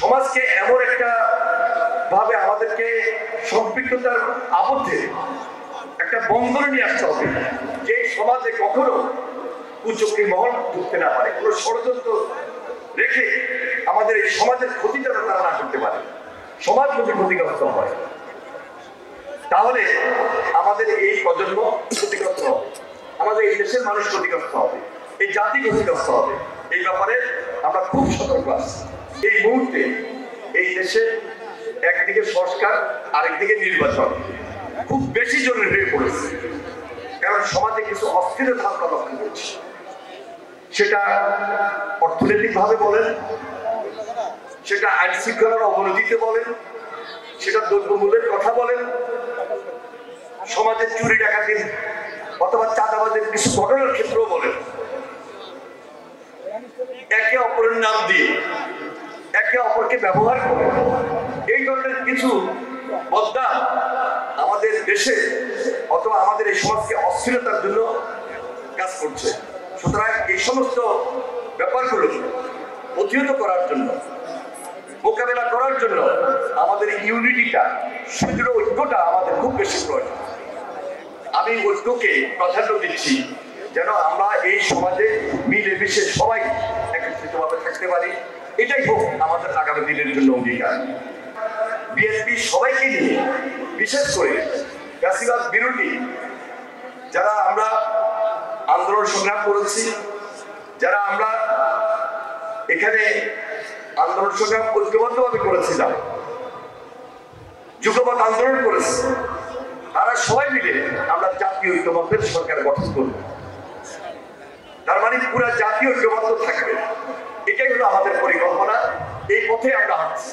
সমাজকে এমন একটা ভাবে আমাদেরকে সম্পৃক্ততার আবদ্ধে একটা বন্ধনে নিয়ে আসতে হবে যে সমাজে কখনো কুচক্রী মহল ঢুকতে না পারে, কোনো ষড়যন্ত্র রেখে আমাদের এই সমাজের ক্ষতিটা তারা না করতে পারে, সমাজ যদি ক্ষতিগ্রস্ত হয় তাহলে আমাদের এই প্রজন্ম ক্ষতিগ্রস্ত হবে, আমাদের এই দেশের মানুষ ক্ষতিগ্রস্ত হবে, এই জাতি ক্ষতিগ্রস্ত হবে। এই ব্যাপারে আমরা খুব সতর্ক আছি। এই মুহূর্তে এই দেশে একদিকে সংস্কার, আরেকদিকে নির্বাচন খুব বেশি জরুরি হয়ে পড়েছে, কারণ সমাজে কিছু অস্থিরতা আমরা লক্ষ্য করছি। সেটা অর্থনৈতিক ভাবে বলেন, সেটা আইন শৃঙ্খলার অবনতিতে বলেন, সেটা দ্রব্যমূল্যের কথা বলেন, সমাজের চুরি ডাকাতির অথবা চাঁদাবাজের কিছু ঘটনার ক্ষেত্রেও বলেন, একে অপরের নাম দিয়ে একে অপরকে ব্যবহার করে এই ধরনের কিছু বদনাম আমাদের দেশে অথবা আমাদের এই সমাজকে অস্থিরতার জন্য কাজ করছে। সুতরাং এই সমস্ত ব্যাপারগুলো প্রতিহত করার জন্য, মোকাবেলা করার জন্য আমাদের ইউনিটিটা, সুদৃঢ় ঐক্যটা আমাদের খুব বেশি প্রয়োজন। আমি ঐক্যকে প্রাধান্য দিচ্ছি যেন আমরা এই সমাজে মিলেমিশে সবাই একত্রিতভাবে থাকতে পারি। এটাই হোক আমাদের আগামী দিনের জন্য অঙ্গীকার। বিএনপি সবাইকে নিয়ে, বিশেষ করে ফ্যাসিবাদ বিরোধী যারা আমরা আন্দোলন সংগ্রাম করেছি, যারা আমরা এখানে আন্দোলন সংগ্রাম ঐক্যবদ্ধভাবে করেছিলাম, যুগপৎ আন্দোলন করেছি, তারা সবাই মিলে আমরা জাতীয় ঐক্যমত্যের সরকার গঠন করব। তার মানে পুরা জাতীয় ঐক্যবদ্ধ থাকবে, এটাই হলো আমাদের পরিকল্পনা। এই পথে আমরা হাঁটছি।